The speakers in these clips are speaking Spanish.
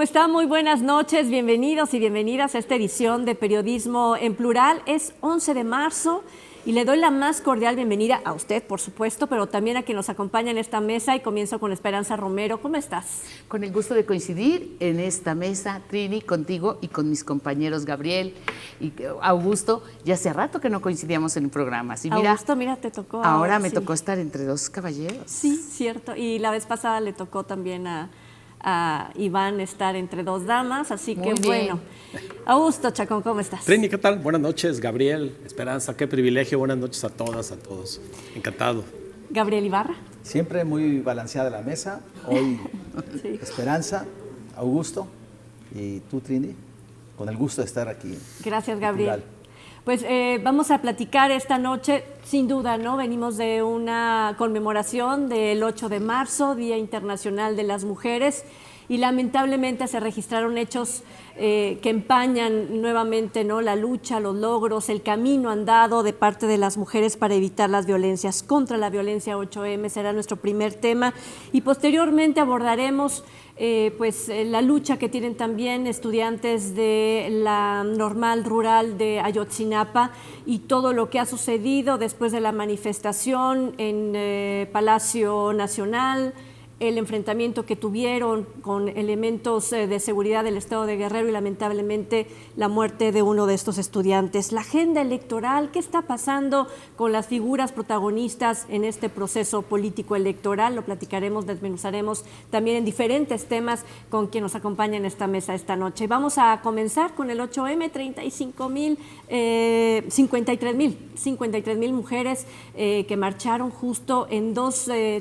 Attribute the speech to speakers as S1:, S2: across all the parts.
S1: ¿Cómo están? Muy buenas noches, bienvenidos y bienvenidas a esta edición de Periodismo en Plural. Es 11 de marzo y le doy la más cordial bienvenida a usted, por supuesto, pero también a quien nos acompaña en esta mesa, y comienzo con Esperanza Romero. ¿Cómo estás?
S2: Con el gusto de coincidir en esta mesa, Trini, contigo y con mis compañeros Gabriel y Augusto. Ya hace rato que no coincidíamos en programas. Y mira,
S1: Augusto, mira, te tocó.
S2: Ahora me tocó estar entre dos caballeros.
S1: Sí, cierto. Y la vez pasada le tocó también a Iván estar entre dos damas, así que bueno. Augusto Chacón, ¿cómo estás?
S3: Trini, ¿qué tal? Buenas noches, Gabriel, Esperanza, qué privilegio, buenas noches a todas, a todos. Encantado.
S1: Gabriel Ibarra.
S4: Siempre muy balanceada la mesa, hoy
S1: Sí.
S4: Esperanza, Augusto y tú, Trini, con el gusto de estar aquí.
S1: Gracias,
S4: en
S1: Gabriel.
S4: Plural.
S1: Pues vamos a platicar esta noche, sin duda, ¿no? Venimos de una conmemoración del 8 de marzo, Día Internacional de las Mujeres, y lamentablemente se registraron hechos que empañan nuevamente, ¿no?, la lucha, los logros, el camino andado de parte de las mujeres para evitar las violencias. Contra la violencia 8M será nuestro primer tema, y posteriormente abordaremos la lucha que tienen también estudiantes de la Normal Rural de Ayotzinapa y todo lo que ha sucedido después de la manifestación en Palacio Nacional, el enfrentamiento que tuvieron con elementos de seguridad del estado de Guerrero y lamentablemente la muerte de uno de estos estudiantes. La agenda electoral, ¿qué está pasando con las figuras protagonistas en este proceso político electoral? Lo platicaremos, desmenuzaremos también en diferentes temas con quien nos acompaña en esta mesa esta noche. Vamos a comenzar con el 8M, 53 mil mujeres que marcharon justo en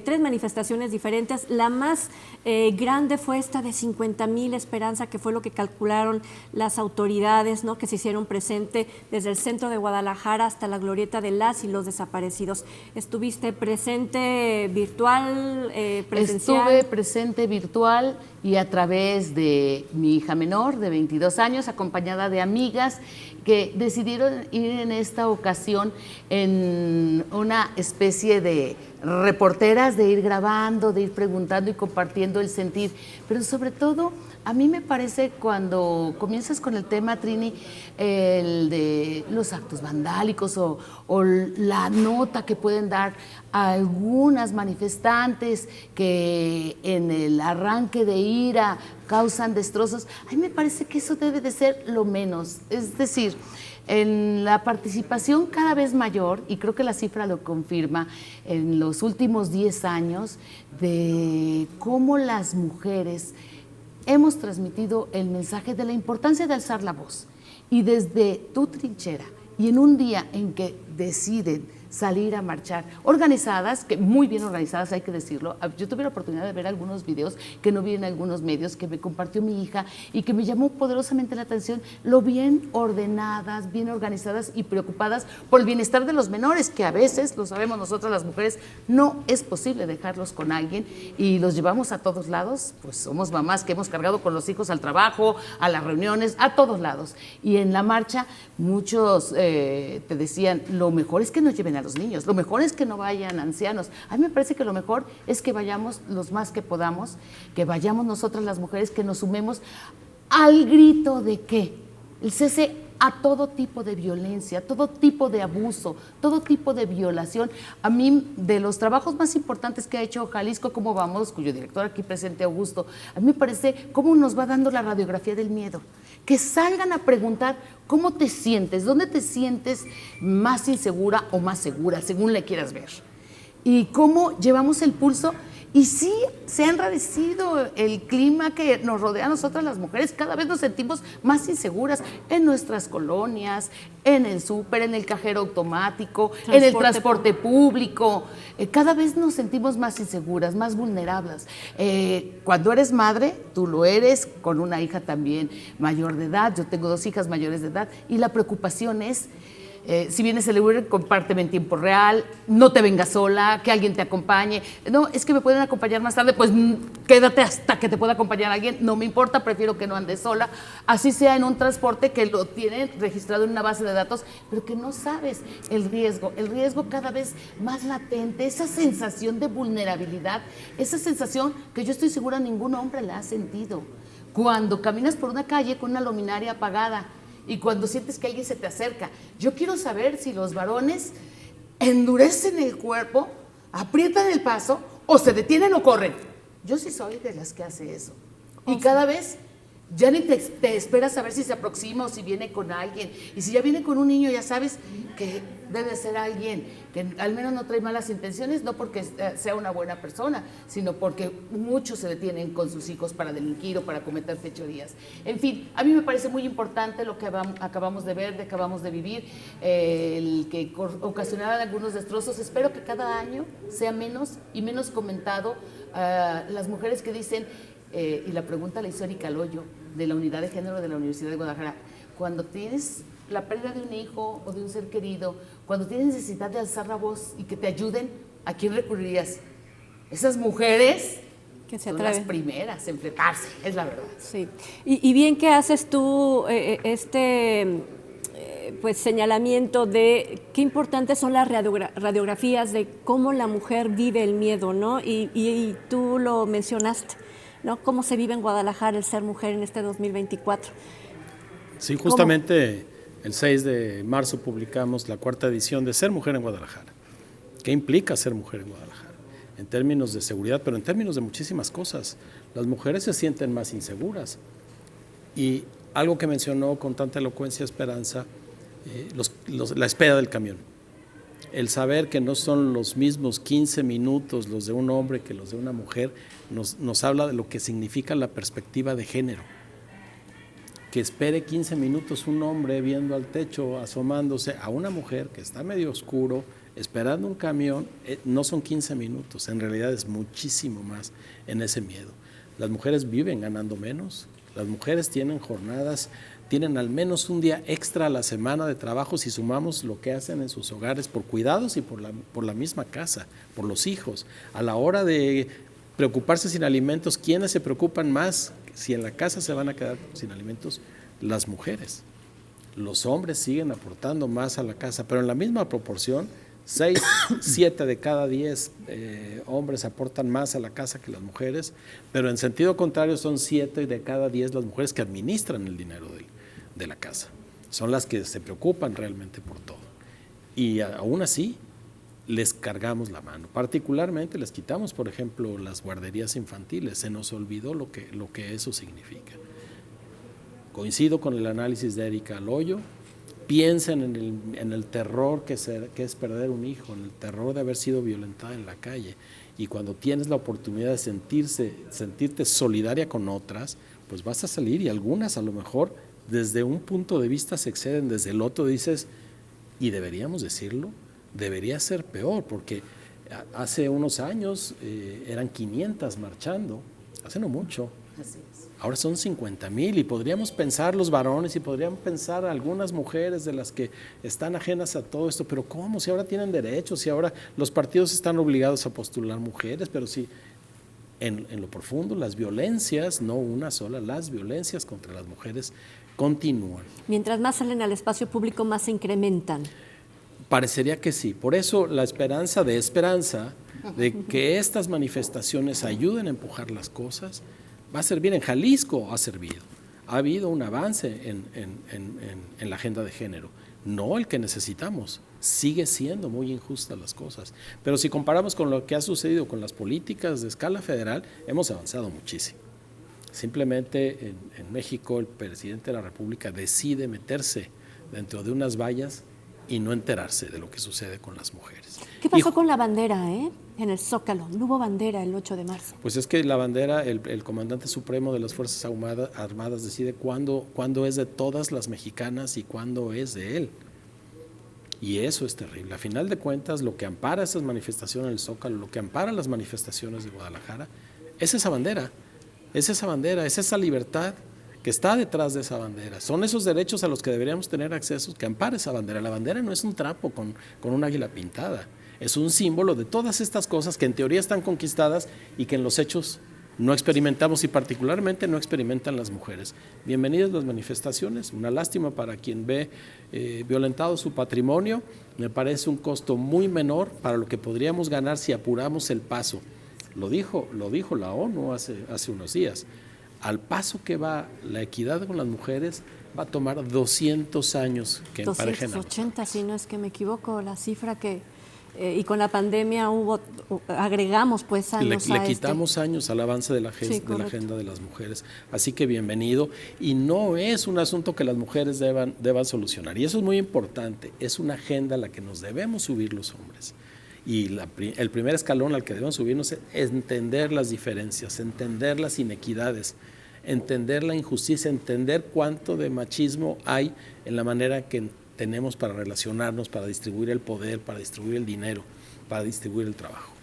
S1: tres manifestaciones diferentes. La más grande fue esta de 50,000, Esperanza, que fue lo que calcularon las autoridades, ¿no?, que se hicieron presente desde el centro de Guadalajara hasta la glorieta de las y los desaparecidos. ¿Estuviste presente virtual, presencial?
S2: Estuve presente virtual y a través de mi hija menor de 22 años, acompañada de amigas que decidieron ir en esta ocasión en una especie de reporteras, de ir grabando, de ir preguntando y compartiendo el sentir. Pero sobre todo, a mí me parece, cuando comienzas con el tema, Trini, el de los actos vandálicos o la nota que pueden dar a algunas manifestantes que en el arranque de ira causan destrozos, a mí me parece que eso debe de ser lo menos. Es decir, en la participación cada vez mayor, y creo que la cifra lo confirma, en los últimos 10 años, de cómo las mujeres hemos transmitido el mensaje de la importancia de alzar la voz. Y desde tu trinchera, y en un día en que deciden salir a marchar, organizadas, que muy bien organizadas, hay que decirlo. Yo tuve la oportunidad de ver algunos videos que no vi en algunos medios, que me compartió mi hija y que me llamó poderosamente la atención, lo bien ordenadas, bien organizadas y preocupadas por el bienestar de los menores, que a veces, lo sabemos nosotras las mujeres, no es posible dejarlos con alguien y los llevamos a todos lados. Pues somos mamás que hemos cargado con los hijos al trabajo, a las reuniones, a todos lados. Y en la marcha muchos te decían, lo mejor es que no lleven a los niños, lo mejor es que no vayan ancianos. A mí me parece que lo mejor es que vayamos los más que podamos, que vayamos nosotras las mujeres, que nos sumemos al grito de que el cese a todo tipo de violencia, todo tipo de abuso, todo tipo de violación. A mí, de los trabajos más importantes que ha hecho Jalisco Cómo Vamos, cuyo director aquí presente, Augusto, a mí me parece cómo nos va dando la radiografía del miedo. Que salgan a preguntar cómo te sientes, dónde te sientes más insegura o más segura, según le quieras ver. Y cómo llevamos el pulso. Y sí, se ha enrarecido el clima que nos rodea a nosotras las mujeres. Cada vez nos sentimos más inseguras en nuestras colonias, en el súper, en el cajero automático, en el transporte público. Cada vez nos sentimos más inseguras, más vulnerables. Cuando eres madre, tú lo eres, con una hija también mayor de edad. Yo tengo 2 hijas mayores de edad y la preocupación es, si vienes el Uber, compárteme en tiempo real, no te vengas sola, que alguien te acompañe. No, es que me pueden acompañar más tarde, pues quédate hasta que te pueda acompañar alguien, no me importa, prefiero que no andes sola. Así sea en un transporte que lo tienen registrado en una base de datos, pero que no sabes el riesgo cada vez más latente, esa sensación de vulnerabilidad, esa sensación que yo estoy segura ningún hombre la ha sentido. cuando caminas por una calle con una luminaria apagada y cuando sientes que alguien se te acerca. Yo quiero saber si los varones endurecen el cuerpo, aprietan el paso o se detienen o corren. Yo sí soy de las que hace eso. Y cada vez ya ni te esperas a ver si se aproxima o si viene con alguien. Y si ya viene con un niño, ya sabes que debe ser alguien que al menos no trae malas intenciones, no porque sea una buena persona, sino porque muchos se detienen con sus hijos para delinquir o para cometer fechorías. En fin, a mí me parece muy importante lo que acabamos de ver, acabamos de vivir, el que ocasionaran algunos destrozos. Espero que cada año sea menos y menos comentado. Las mujeres que dicen, y la pregunta la hizo Erika Loyo, de la Unidad de Género de la Universidad de Guadalajara, cuando tienes la pérdida de un hijo o de un ser querido, cuando tienes necesidad de alzar la voz y que te ayuden, ¿a quién recurrirías? Esas mujeres
S1: que se
S2: son
S1: atreven.
S2: las primeras en fletarse, es la verdad.
S1: Sí. Y bien que haces tú pues señalamiento de qué importantes son las radiografías de cómo la mujer vive el miedo, ¿no? Y tú lo mencionaste, ¿no? Cómo se vive en Guadalajara el ser mujer en este 2024.
S3: Sí, justamente el 6 de marzo publicamos la 4ª edición de Ser Mujer en Guadalajara. ¿Qué implica ser mujer en Guadalajara? En términos de seguridad, pero en términos de muchísimas cosas. Las mujeres se sienten más inseguras. Y algo que mencionó con tanta elocuencia Esperanza, la espera del camión. El saber que no son los mismos 15 minutos los de un hombre que los de una mujer, nos habla de lo que significa la perspectiva de género. Que espere 15 minutos un hombre viendo al techo, asomándose a una mujer que está medio oscuro, esperando un camión, no son 15 minutos, en realidad es muchísimo más en ese miedo. Las mujeres viven ganando menos, las mujeres tienen jornadas, tienen al menos un día extra a la semana de trabajo si sumamos lo que hacen en sus hogares por cuidados y por la misma casa, por los hijos. A la hora de preocuparse sin alimentos, ¿quiénes se preocupan más? Si en la casa se van a quedar sin alimentos, las mujeres. Los hombres siguen aportando más a la casa, pero en la misma proporción, 6, 7 de cada 10 hombres aportan más a la casa que las mujeres, pero en sentido contrario son 7 de cada 10 las mujeres que administran el dinero de la casa. Son las que se preocupan realmente por todo. Y aún así, les cargamos la mano. Particularmente les quitamos, por ejemplo, las guarderías infantiles. Se nos olvidó lo que eso significa. Coincido con el análisis de Erika Loyo. Piensen en el terror que es perder un hijo, en el terror de haber sido violentada en la calle. Y cuando tienes la oportunidad de sentirte solidaria con otras, pues vas a salir y algunas a lo mejor desde un punto de vista se exceden, desde el otro dices, y deberíamos decirlo, debería ser peor, porque hace unos años eran 500 marchando, hace no mucho.
S2: Así es.
S3: Ahora son 50,000 y podríamos pensar los varones y podríamos pensar algunas mujeres de las que están ajenas a todo esto, pero ¿cómo? Si ahora tienen derechos, si ahora los partidos están obligados a postular mujeres, pero si en lo profundo las violencias, no una sola, las violencias contra las mujeres continúan.
S1: Mientras más salen al espacio público, más se incrementan.
S3: Parecería que sí. Por eso la esperanza de que estas manifestaciones ayuden a empujar las cosas va a servir. En Jalisco ha servido. Ha habido un avance en la agenda de género. No el que necesitamos. Sigue siendo muy injustas las cosas. Pero si comparamos con lo que ha sucedido con las políticas de escala federal, hemos avanzado muchísimo. Simplemente en México el presidente de la República decide meterse dentro de unas vallas y no enterarse de lo que sucede con las mujeres.
S1: ¿Qué pasó con la bandera, en el Zócalo? No hubo bandera el 8 de marzo.
S3: Pues es que la bandera, el comandante supremo de las Fuerzas Armadas decide cuándo es de todas las mexicanas y cuándo es de él. Y eso es terrible. A final de cuentas, lo que ampara esas manifestaciones en el Zócalo, lo que ampara las manifestaciones de Guadalajara, es esa bandera, es esa libertad que está detrás de esa bandera. Son esos derechos a los que deberíamos tener acceso que ampara esa bandera. La bandera no es un trapo con un águila pintada, es un símbolo de todas estas cosas que en teoría están conquistadas y que en los hechos no experimentamos y particularmente no experimentan las mujeres. Bienvenidas las manifestaciones, una lástima para quien ve violentado su patrimonio, me parece un costo muy menor para lo que podríamos ganar si apuramos el paso. Lo dijo la ONU hace unos días. al paso que va la equidad con las mujeres, va a tomar 200 años que emparejen a los
S1: 280, si no es que me equivoco, la cifra que... y con la pandemia agregamos pues años
S3: le quitamos años al avance de la agenda de las mujeres. Así que bienvenido. Y no es un asunto que las mujeres deban solucionar. Y eso es muy importante. Es una agenda a la que nos debemos subir los hombres. Y el primer escalón al que debemos subirnos es entender las diferencias, entender las inequidades, entender la injusticia, entender cuánto de machismo hay en la manera que tenemos para relacionarnos, para distribuir el poder, para distribuir el dinero, para distribuir el trabajo.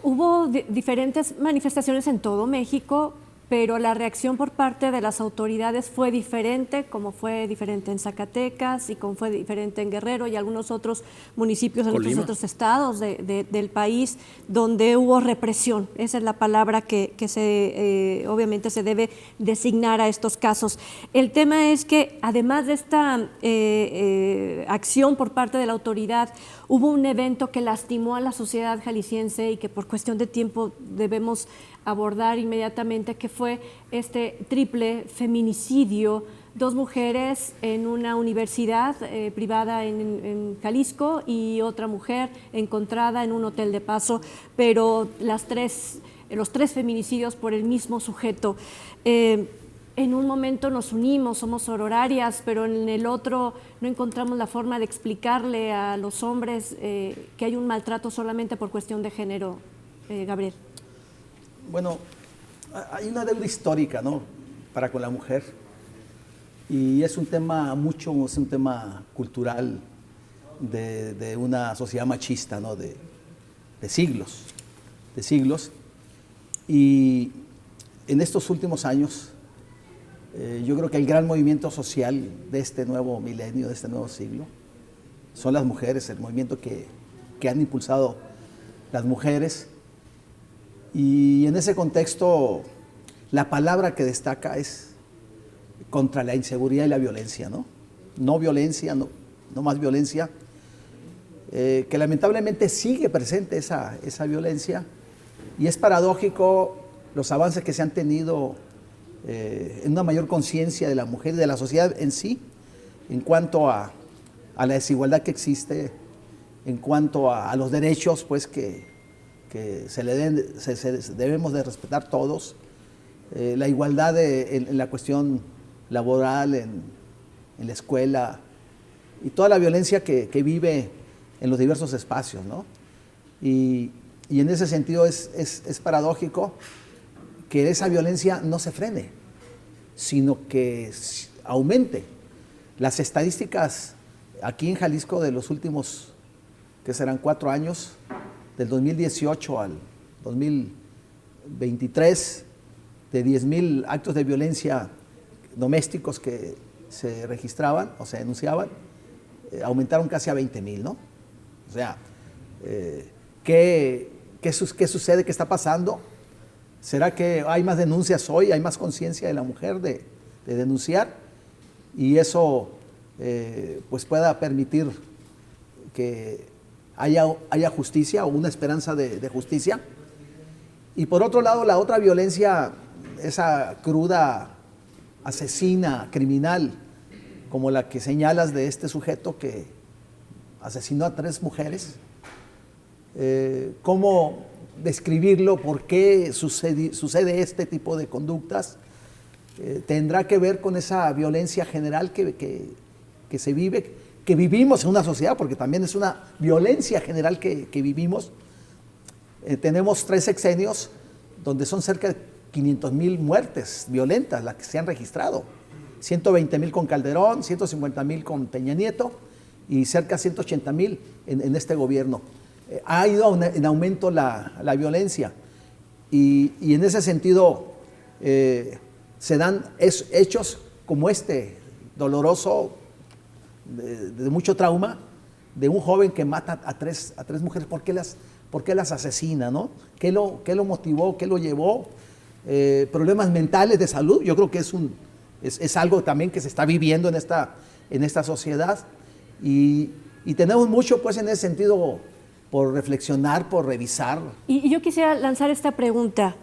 S1: Hubo diferentes manifestaciones en todo México, pero la reacción por parte de las autoridades fue diferente, como fue diferente en Zacatecas y como fue diferente en Guerrero y algunos otros municipios en muchos otros estados del país donde hubo represión. Esa es la palabra que obviamente se debe designar a estos casos. El tema es que además de esta acción por parte de la autoridad, hubo un evento que lastimó a la sociedad jalisciense y que por cuestión de tiempo debemos abordar inmediatamente, que fue este triple feminicidio, 2 mujeres en una universidad privada en Jalisco y otra mujer encontrada en un hotel de paso, pero los 3 feminicidios por el mismo sujeto. En un momento nos unimos, somos sororarias, pero en el otro no encontramos la forma de explicarle a los hombres que hay un maltrato solamente por cuestión de género. Gabriel.
S4: Bueno, hay una deuda histórica, ¿no?, para con la mujer, y es un tema cultural de una sociedad machista, ¿no?, de siglos, y en estos últimos años yo creo que el gran movimiento social de este nuevo milenio, de este nuevo siglo, son las mujeres, el movimiento que han impulsado las mujeres. Y en ese contexto, la palabra que destaca es contra la inseguridad y la violencia, ¿no? No violencia, no más violencia, que lamentablemente sigue presente esa violencia, y es paradójico los avances que se han tenido en una mayor conciencia de la mujer y de la sociedad en sí, en cuanto a la desigualdad que existe, en cuanto a los derechos pues que debemos de respetar todos, la igualdad en la cuestión laboral, en la escuela, y toda la violencia que vive en los diversos espacios, ¿no? Y en ese sentido es paradójico que esa violencia no se frene, sino que aumente. Las estadísticas aquí en Jalisco de los últimos, que serán 4 años, del 2018 al 2023, de 10,000 actos de violencia domésticos que se registraban o se denunciaban, aumentaron casi a 20,000, ¿no? O sea, ¿qué sucede? ¿Qué está pasando? ¿Será que hay más denuncias hoy? ¿Hay más conciencia de la mujer de denunciar? Y eso pues pueda permitir que haya justicia o una esperanza de justicia. Y por otro lado, la otra violencia, esa cruda, asesina, criminal, como la que señalas de este sujeto que asesinó a 3 mujeres, ¿cómo describirlo? ¿Por qué sucede este tipo de conductas? Tendrá que ver con esa violencia general que se vive, que vivimos en una sociedad, porque también es una violencia general que vivimos. Tenemos 3 sexenios donde son cerca de 500,000 muertes violentas las que se han registrado. 120,000 con Calderón, 150,000 con Peña Nieto y cerca de 180,000 en este gobierno. Ha ido en aumento la violencia, y en ese sentido se dan hechos como este, doloroso, de mucho trauma, de un joven que mata a tres mujeres. ¿Por qué las asesina, no? ¿Qué lo motivó? ¿Qué lo llevó? Problemas mentales de salud. Yo creo que es algo también que se está viviendo en esta sociedad, y tenemos mucho pues en ese sentido por reflexionar, por revisar.
S1: Y yo quisiera lanzar esta pregunta.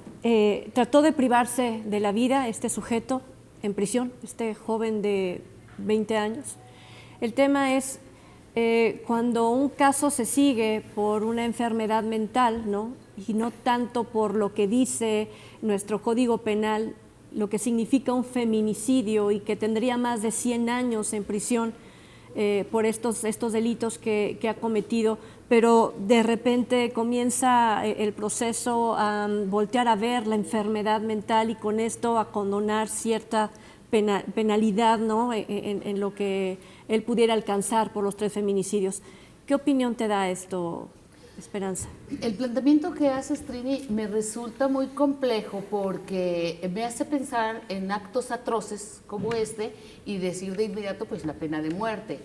S1: trató de privarse de la vida este sujeto en prisión, este joven de 20 años. El tema es cuando un caso se sigue por una enfermedad mental, ¿no? Y no tanto por lo que dice nuestro Código Penal, lo que significa un feminicidio y que tendría más de 100 años en prisión por estos delitos que ha cometido, pero de repente comienza el proceso a voltear a ver la enfermedad mental y con esto a condonar cierta penalidad, ¿no? en lo que él pudiera alcanzar por los 3 feminicidios. ¿Qué opinión te da esto, Esperanza?
S2: El planteamiento que haces, Trini, me resulta muy complejo porque me hace pensar en actos atroces como este y decir de inmediato pues la pena de muerte.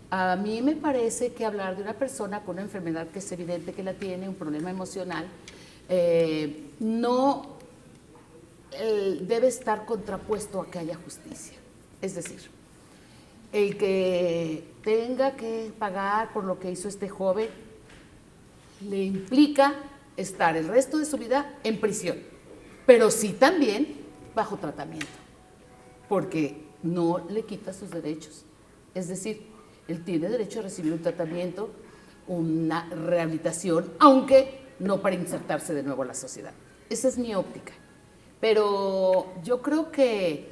S2: A mí me parece que hablar de una persona con una enfermedad que es evidente que la tiene, un problema emocional, no debe estar contrapuesto a que haya justicia. Es decir, el que tenga que pagar por lo que hizo este joven le implica estar el resto de su vida en prisión, pero sí también bajo tratamiento, porque no le quita sus derechos. Es decir, él tiene derecho a recibir un tratamiento, una rehabilitación, aunque no para insertarse de nuevo a la sociedad. Esa es mi óptica. Pero yo creo que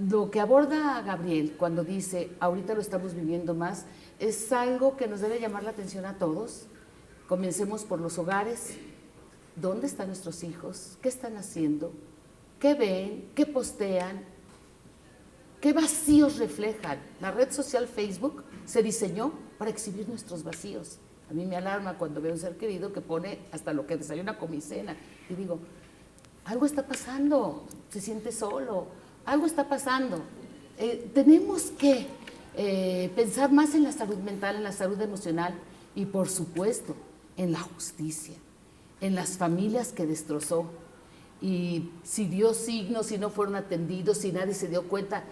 S2: lo que aborda Gabriel cuando dice, ahorita lo estamos viviendo más, es algo que nos debe llamar la atención a todos. Comencemos por los hogares. ¿Dónde están nuestros hijos? ¿Qué están haciendo? ¿Qué ven? ¿Qué postean? ¿Qué vacíos reflejan? La red social Facebook se diseñó para exhibir nuestros vacíos. A mí me alarma cuando veo a un ser querido que pone hasta lo que desayuna con mi cena. Y digo, algo está pasando, se siente solo, algo está pasando. Tenemos que pensar más en la salud mental, en la salud emocional y, por supuesto, en la justicia, en las familias que destrozó. Y si dio signos, si no fueron atendidos, si nadie se dio cuenta,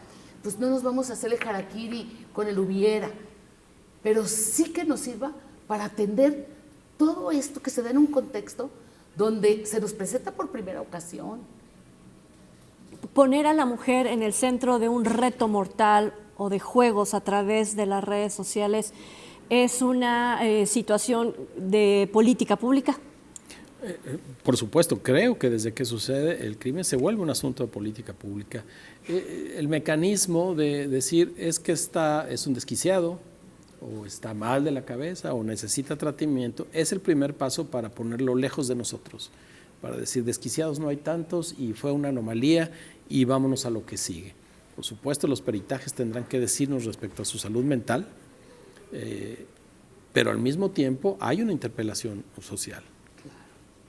S2: pues no nos vamos a hacer el harakiri con el hubiera, pero sí que nos sirva para atender todo esto que se da en un contexto donde se nos presenta por primera ocasión.
S1: Poner a la mujer en el centro de un reto mortal o de juegos a través de las redes sociales es una situación de política pública.
S3: Por supuesto, creo que desde que sucede el crimen se vuelve un asunto de política pública. El mecanismo de decir es que es un desquiciado o está mal de la cabeza o necesita tratamiento es el primer paso para ponerlo lejos de nosotros, para decir desquiciados no hay tantos y fue una anomalía y vámonos a lo que sigue. Por supuesto, los peritajes tendrán que decirnos respecto a su salud mental, pero al mismo tiempo hay una interpelación social.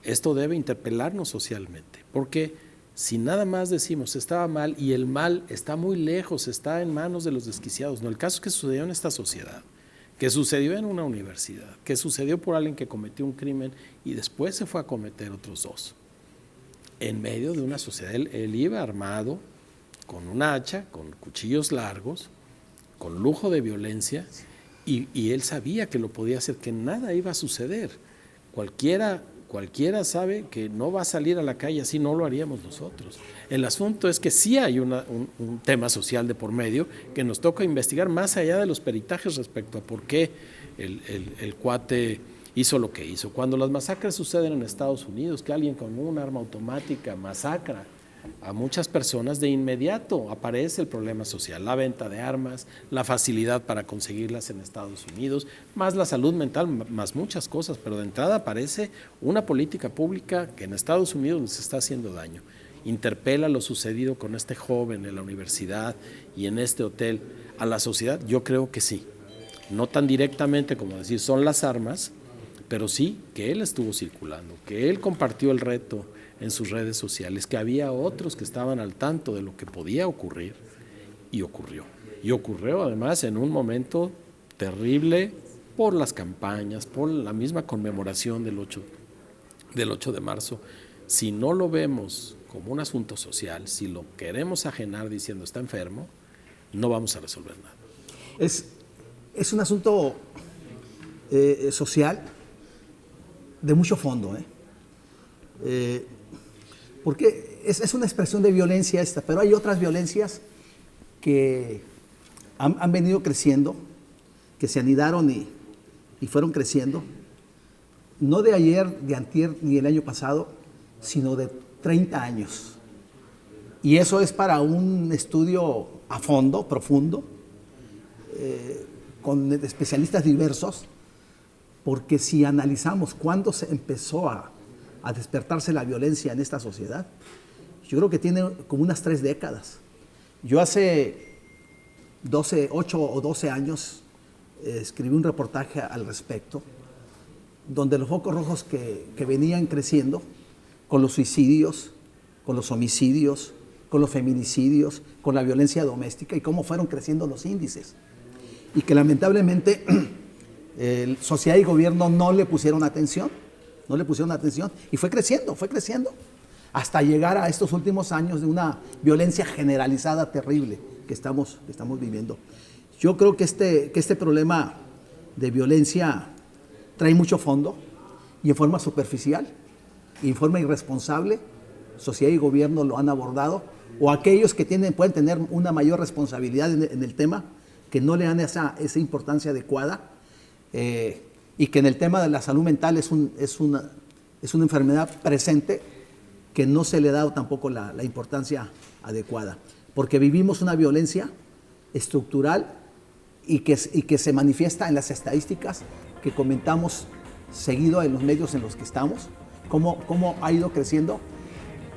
S3: Esto debe interpelarnos socialmente, porque si nada más decimos estaba mal y el mal está muy lejos, está en manos de los desquiciados, no, el caso es que sucedió en esta sociedad, que sucedió en una universidad, que sucedió por alguien que cometió un crimen y después se fue a cometer otros 2, en medio de una sociedad. Él iba armado con un hacha, con cuchillos largos, con lujo de violencia y él sabía que lo podía hacer, que nada iba a suceder. Cualquiera sabe que no va a salir a la calle, así no lo haríamos nosotros. El asunto es que sí hay un tema social de por medio que nos toca investigar más allá de los peritajes respecto a por qué el cuate hizo lo que hizo. Cuando las masacres suceden en Estados Unidos, que alguien con un arma automática masacra a muchas personas, de inmediato aparece el problema social, la venta de armas, la facilidad para conseguirlas en Estados Unidos, más la salud mental, más muchas cosas, pero de entrada aparece una política pública que en Estados Unidos les está haciendo daño. Interpela lo sucedido con este joven en la universidad y en este hotel a la sociedad. Yo creo que sí, no tan directamente como decir son las armas, pero sí que él estuvo circulando, que él compartió el reto en sus redes sociales, que había otros que estaban al tanto de lo que podía ocurrir y ocurrió. Y ocurrió además en un momento terrible por las campañas, por la misma conmemoración del 8 de marzo. Si no lo vemos como un asunto social, si lo queremos ajenar diciendo está enfermo, no vamos a resolver nada.
S4: Es un asunto social de mucho fondo. porque es una expresión de violencia esta, pero hay otras violencias que han venido creciendo, que se anidaron y fueron creciendo, no de ayer, de antier, ni el año pasado, sino de 30 años. Y eso es para un estudio a fondo, profundo, con especialistas diversos, porque si analizamos cuándo se empezó a despertarse la violencia en esta sociedad, yo creo que tiene como unas 3 décadas. Yo hace 8 o 12 años escribí un reportaje al respecto, donde los focos rojos que venían creciendo con los suicidios, con los homicidios, con los feminicidios, con la violencia doméstica y cómo fueron creciendo los índices. Y que lamentablemente sociedad y gobierno no le pusieron atención y fue creciendo, hasta llegar a estos últimos años de una violencia generalizada terrible que estamos viviendo. Yo creo que este problema de violencia trae mucho fondo y en forma superficial y en forma irresponsable, sociedad y gobierno lo han abordado, o aquellos que pueden tener una mayor responsabilidad en el tema, que no le dan esa importancia adecuada, y que en el tema de la salud mental es una enfermedad presente que no se le ha dado tampoco la importancia adecuada, porque vivimos una violencia estructural y que se manifiesta en las estadísticas que comentamos seguido en los medios en los que estamos, cómo ha ido creciendo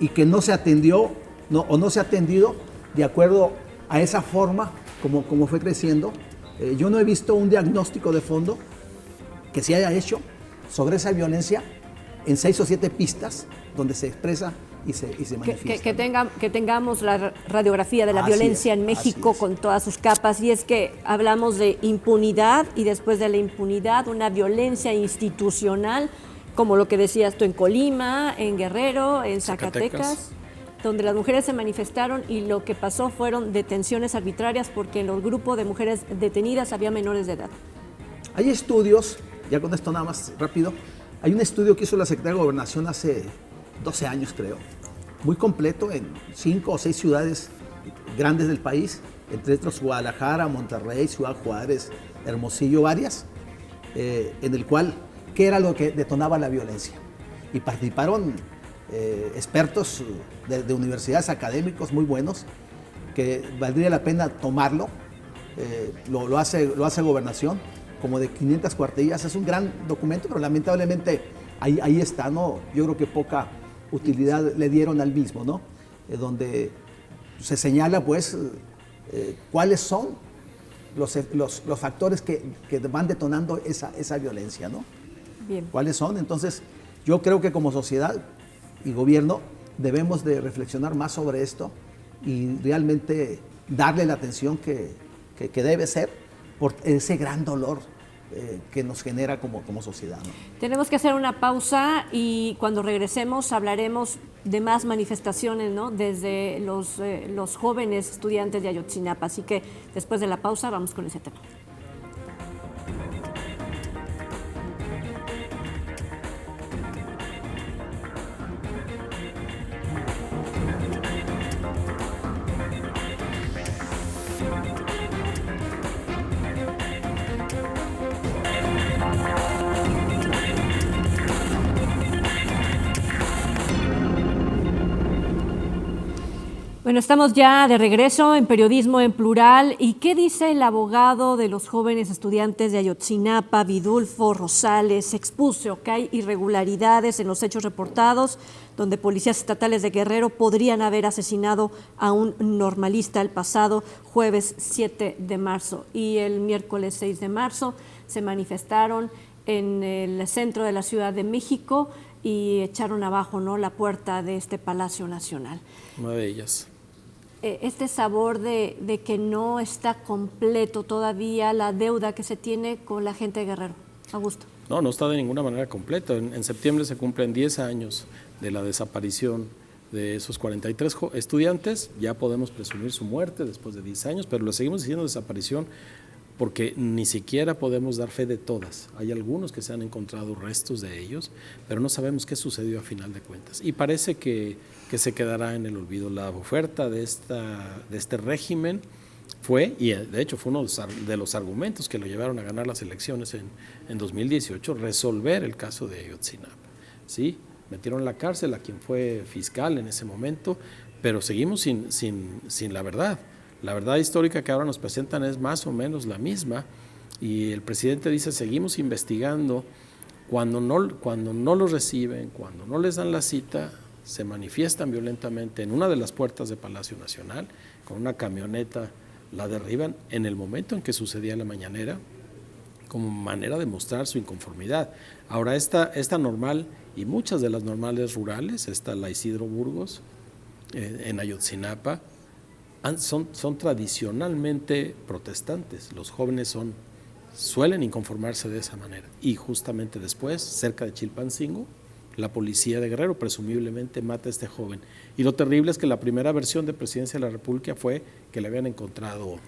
S4: y que no se atendió o no se ha atendido de acuerdo a esa forma como fue creciendo. Yo no he visto un diagnóstico de fondo que se haya hecho sobre esa violencia en 6 o 7 pistas donde se expresa y se manifiesta.
S1: Que tengamos la radiografía de la violencia en México con todas sus capas, y es que hablamos de impunidad y después de la impunidad una violencia institucional, como lo que decías tú en Colima, en Guerrero, en Zacatecas, donde las mujeres se manifestaron y lo que pasó fueron detenciones arbitrarias porque en el grupo de mujeres detenidas había menores de edad.
S4: Hay estudios, ya con esto nada más rápido, hay un estudio que hizo la Secretaría de Gobernación hace 12 años creo, muy completo en 5 o 6 ciudades grandes del país, entre otros Guadalajara, Monterrey, Ciudad Juárez, Hermosillo, varias, en el cual, ¿qué era lo que detonaba la violencia? Y participaron expertos de universidades, académicos muy buenos, que valdría la pena tomarlo, lo hace Gobernación, como de 500 cuartillas, es un gran documento, pero lamentablemente ahí está, ¿no? Yo creo que poca utilidad le dieron al mismo, ¿no? Donde se señala, pues, cuáles son los factores que van detonando esa violencia, ¿no?
S1: Bien.
S4: ¿Cuáles son? Entonces, yo creo que como sociedad y gobierno debemos de reflexionar más sobre esto y realmente darle la atención que debe ser por ese gran dolor que nos genera como sociedad, ¿no?
S1: Tenemos que hacer una pausa y cuando regresemos hablaremos de más manifestaciones, ¿no? Desde los jóvenes estudiantes de Ayotzinapa. Así que después de la pausa vamos con ese tema. Bueno, estamos ya de regreso en Periodismo en Plural. ¿Y qué dice el abogado de los jóvenes estudiantes de Ayotzinapa, Vidulfo Rosales? Expuso que hay irregularidades en los hechos reportados, donde policías estatales de Guerrero podrían haber asesinado a un normalista el pasado jueves 7 de marzo. Y el miércoles 6 de marzo se manifestaron en el centro de la Ciudad de México y echaron abajo, ¿no?, la puerta de este Palacio Nacional.
S3: Una de ellas.
S1: Este sabor de que no está completo todavía la deuda que se tiene con la gente de Guerrero. Augusto.
S3: No está de ninguna manera completo. En septiembre se cumplen 10 años de la desaparición de esos 43 estudiantes. Ya podemos presumir su muerte después de 10 años, pero lo seguimos diciendo desaparición porque ni siquiera podemos dar fe de todas. Hay algunos que se han encontrado restos de ellos, pero no sabemos qué sucedió a final de cuentas. Y parece que se quedará en el olvido. La oferta de este régimen fue, y de hecho fue uno de los argumentos que lo llevaron a ganar las elecciones en 2018, resolver el caso de Ayotzinapa. ¿Sí? Metieron en la cárcel a quien fue fiscal en ese momento, pero seguimos sin la verdad. La verdad histórica que ahora nos presentan es más o menos la misma, y el presidente dice seguimos investigando. Cuando no los reciben, cuando no les dan la cita, se manifiestan violentamente en una de las puertas de Palacio Nacional, con una camioneta la derriban en el momento en que sucedía la mañanera, como manera de mostrar su inconformidad. Ahora esta normal y muchas de las normales rurales, la Isidro Burgos, en Ayotzinapa, son tradicionalmente protestantes. Los jóvenes suelen inconformarse de esa manera. Y justamente después, cerca de Chilpancingo, la policía de Guerrero presumiblemente mata a este joven. Y lo terrible es que la primera versión de Presidencia de la República fue que le habían encontrado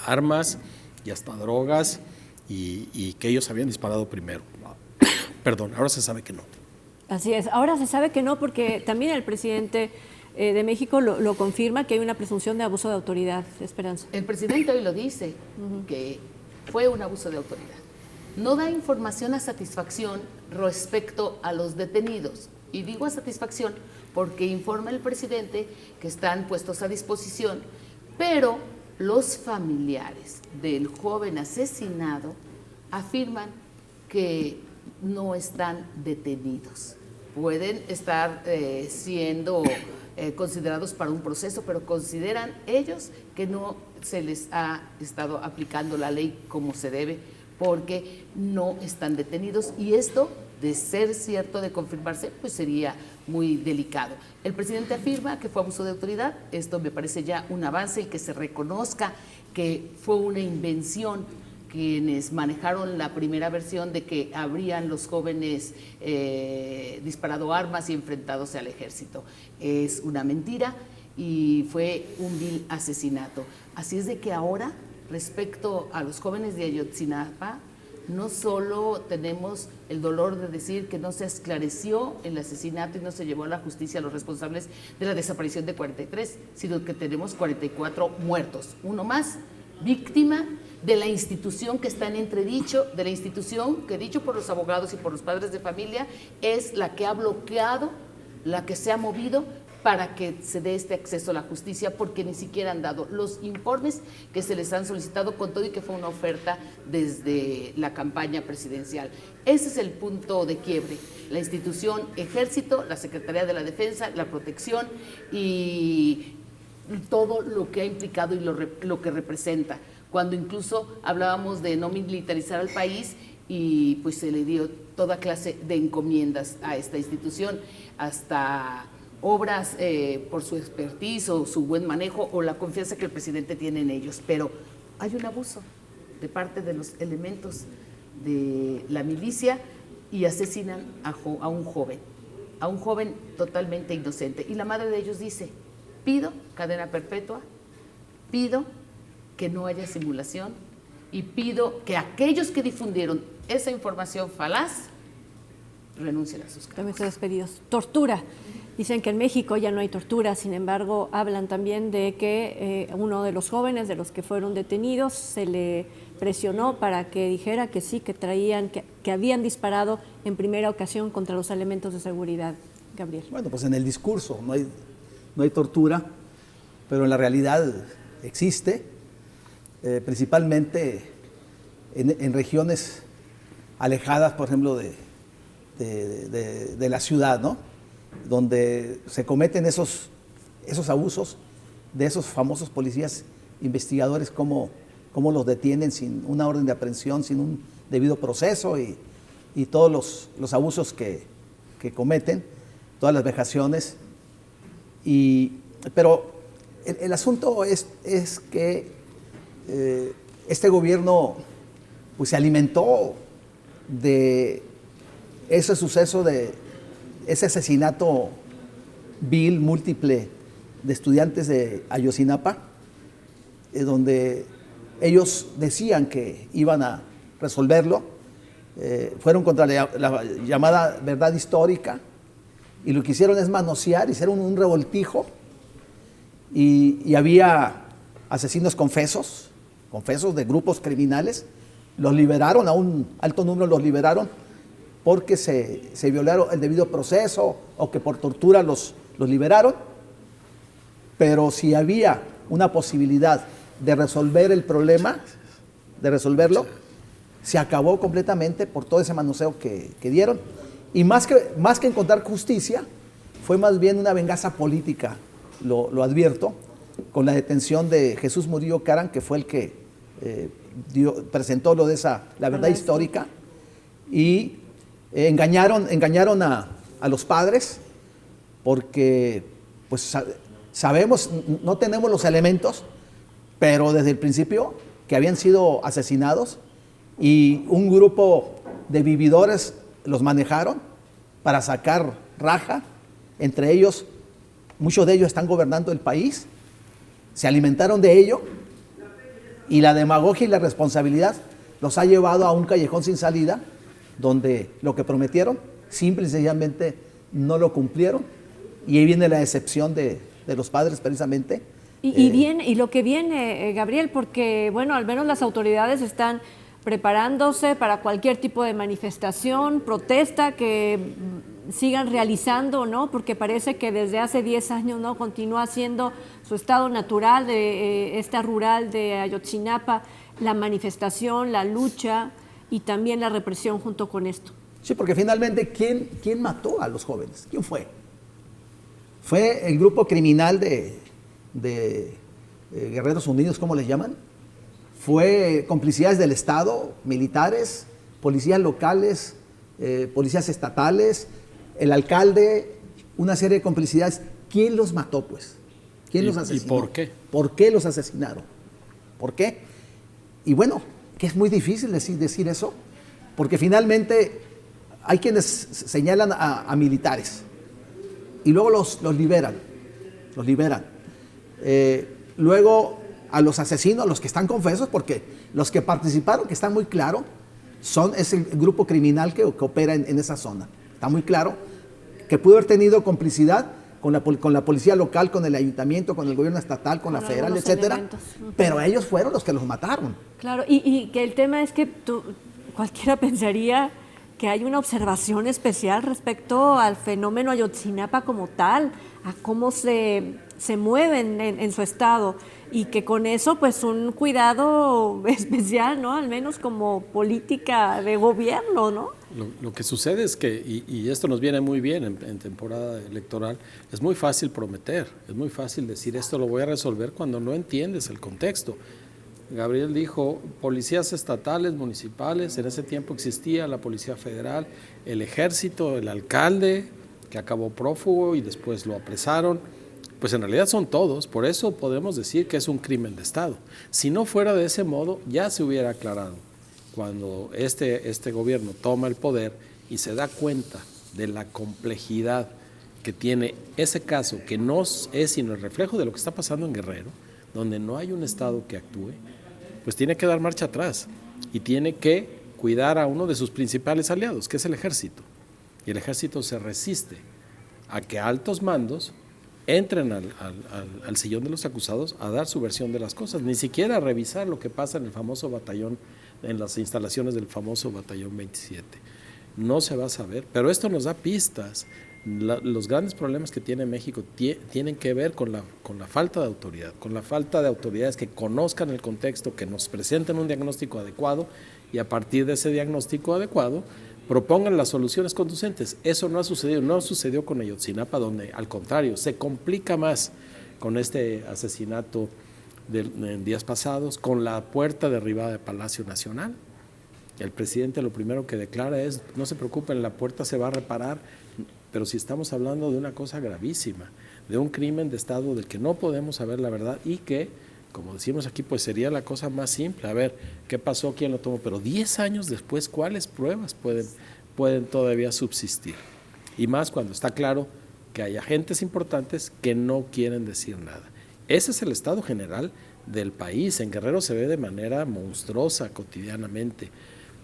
S3: armas y hasta drogas y que ellos habían disparado primero. Perdón, ahora se sabe que no.
S1: Así es, ahora se sabe que no, porque también el presidente de México lo confirma, que hay una presunción de abuso de autoridad. Esperanza.
S2: El presidente hoy lo dice, que fue un abuso de autoridad. No da información a satisfacción respecto a los detenidos. Y digo a satisfacción porque informa el presidente que están puestos a disposición, pero los familiares del joven asesinado afirman que no están detenidos. Pueden estar siendo considerados para un proceso, pero consideran ellos que no se les ha estado aplicando la ley como se debe, porque no están detenidos, y esto, de ser cierto, de confirmarse, pues sería muy delicado. El presidente afirma que fue abuso de autoridad. Esto me parece ya un avance, el que se reconozca que fue una invención. Quienes manejaron la primera versión de que habrían los jóvenes disparado armas y enfrentándose al ejército, es una mentira y fue un vil asesinato. Así es de que ahora, respecto a los jóvenes de Ayotzinapa, no solo tenemos el dolor de decir que no se esclareció el asesinato y no se llevó a la justicia a los responsables de la desaparición de 43, sino que tenemos 44 muertos, uno más víctima de la institución que está en entredicho, de la institución que, dicho por los abogados y por los padres de familia, es la que ha bloqueado, la que se ha movido para que se dé este acceso a la justicia, porque ni siquiera han dado los informes que se les han solicitado, con todo y que fue una oferta desde la campaña presidencial. Ese es el punto de quiebre. La institución Ejército, la Secretaría de la Defensa, la protección y todo lo que ha implicado y lo que representa. Cuando incluso hablábamos de no militarizar al país, y pues se le dio toda clase de encomiendas a esta institución, hasta obras por su expertise o su buen manejo o la confianza que el presidente tiene en ellos. Pero hay un abuso de parte de los elementos de la milicia y asesinan a un joven totalmente inocente. Y la madre de ellos dice: pido cadena perpetua, pido que no haya simulación y pido que aquellos que difundieron esa información falaz renuncien a sus cargos.
S1: También están despedidos. Tortura. Dicen que en México ya no hay tortura, sin embargo, hablan también de que uno de los jóvenes, de los que fueron detenidos, se le presionó para que dijera que sí, que habían disparado en primera ocasión contra los elementos de seguridad. Gabriel.
S4: Bueno, pues en el discurso no hay tortura, pero en la realidad existe, principalmente en regiones alejadas, por ejemplo, de la ciudad, ¿no? Donde se cometen esos abusos de esos famosos policías investigadores, cómo los detienen sin una orden de aprehensión, sin un debido proceso, y todos los abusos que cometen, todas las vejaciones. Pero el asunto es que este gobierno pues se alimentó de ese suceso, de ese asesinato vil, múltiple, de estudiantes de Ayotzinapa, donde ellos decían que iban a resolverlo, fueron contra la llamada verdad histórica, y lo que hicieron es manosear, hicieron un revoltijo, y había asesinos confesos de grupos criminales. Los liberaron, a un alto número los liberaron porque se violaron el debido proceso o que por tortura los liberaron. Pero si había una posibilidad de resolver el problema, de resolverlo, se acabó completamente por todo ese manoseo que dieron. Y más que encontrar justicia, fue más bien una venganza política, lo advierto, con la detención de Jesús Murillo Caram, que fue el que presentó lo de la verdad histórica, y engañaron a los padres, porque pues sabemos, no tenemos los elementos, pero desde el principio que habían sido asesinados, y un grupo de vividores los manejaron para sacar raja. Entre ellos, muchos de ellos están gobernando el país, se alimentaron de ello, y la demagogia y la responsabilidad los ha llevado a un callejón sin salida, donde lo que prometieron simple y sencillamente no lo cumplieron, y ahí viene la decepción de los padres precisamente.
S1: Y lo que viene, Gabriel, porque bueno, al menos las autoridades están preparándose para cualquier tipo de manifestación, protesta que sigan realizando, ¿no? Porque parece que desde hace 10 años, ¿no?, continúa siendo su estado natural de esta rural de Ayotzinapa, la manifestación, la lucha y también la represión junto con esto.
S4: Sí, porque finalmente, ¿quién mató a los jóvenes? ¿Quién fue? Fue el grupo criminal de Guerreros Unidos, ¿cómo les llaman? Fue complicidades del Estado, militares, policías locales, policías estatales, el alcalde, una serie de complicidades. ¿Quién los mató, pues? ¿Quién los asesinó?
S3: ¿Y por qué?
S4: ¿Por qué los asesinaron? ¿Por qué? Y bueno, que es muy difícil decir eso, porque finalmente hay quienes señalan a militares y luego los liberan. Luego a los asesinos, los que están confesos, porque los que participaron, que está muy claro, es el grupo criminal que opera en esa zona. Está muy claro que pudo haber tenido complicidad con la policía local, con el ayuntamiento, con el gobierno estatal, con la federal, etcétera, pero ellos fueron los que los mataron.
S1: Claro, y que el tema es que cualquiera pensaría que hay una observación especial respecto al fenómeno Ayotzinapa como tal, a cómo se mueven en su estado, y que con eso pues un cuidado especial, ¿no? Al menos como política de gobierno, ¿no?
S3: Lo que sucede es que, y esto nos viene muy bien en temporada electoral, es muy fácil prometer, es muy fácil decir esto lo voy a resolver cuando no entiendes el contexto. Gabriel dijo policías estatales, municipales, en ese tiempo existía la Policía Federal, el Ejército, el alcalde, que acabó prófugo y después lo apresaron. Pues en realidad son todos, por eso podemos decir que es un crimen de Estado. Si no fuera de ese modo, ya se hubiera aclarado. Cuando este gobierno toma el poder y se da cuenta de la complejidad que tiene ese caso, que no es sino el reflejo de lo que está pasando en Guerrero, donde no hay un Estado que actúe, pues tiene que dar marcha atrás y tiene que cuidar a uno de sus principales aliados, que es el Ejército. Y el Ejército se resiste a que altos mandos entren al sillón de los acusados a dar su versión de las cosas, ni siquiera a revisar lo que pasa en el famoso batallón, en las instalaciones del famoso batallón 27. No se va a saber, pero esto nos da pistas. Los grandes problemas que tiene México tienen que ver con la falta de autoridad, con la falta de autoridades que conozcan el contexto, que nos presenten un diagnóstico adecuado y a partir de ese diagnóstico adecuado propongan las soluciones conducentes. Eso no ha sucedido, no sucedió con Ayotzinapa, donde al contrario se complica más con este asesinato en días pasados, con la puerta derribada de Palacio Nacional. El presidente lo primero que declara es: no se preocupen, la puerta se va a reparar. Pero si estamos hablando de una cosa gravísima, de un crimen de Estado del que no podemos saber la verdad y que, como decimos aquí, pues sería la cosa más simple. A ver, ¿qué pasó? ¿Quién lo tomó? Pero 10 años después, ¿cuáles pruebas pueden todavía subsistir? Y más cuando está claro que hay agentes importantes que no quieren decir nada. Ese es el estado general del país. En Guerrero se ve de manera monstruosa cotidianamente,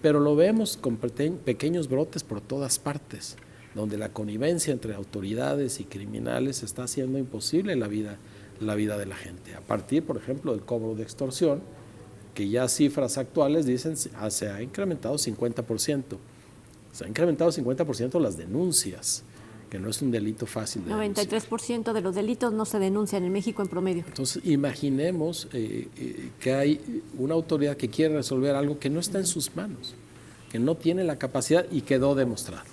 S3: pero lo vemos con pequeños brotes por todas partes, donde la connivencia entre autoridades y criminales está haciendo imposible la vida de la gente. A partir, por ejemplo, del cobro de extorsión, que ya cifras actuales dicen se ha incrementado 50%. Se ha incrementado 50% las denuncias, que no es un delito fácil de denunciar.
S1: 93% de los delitos no se denuncian en México en promedio.
S3: Entonces, imaginemos que hay una autoridad que quiere resolver algo que no está en sus manos, que no tiene la capacidad y quedó demostrado.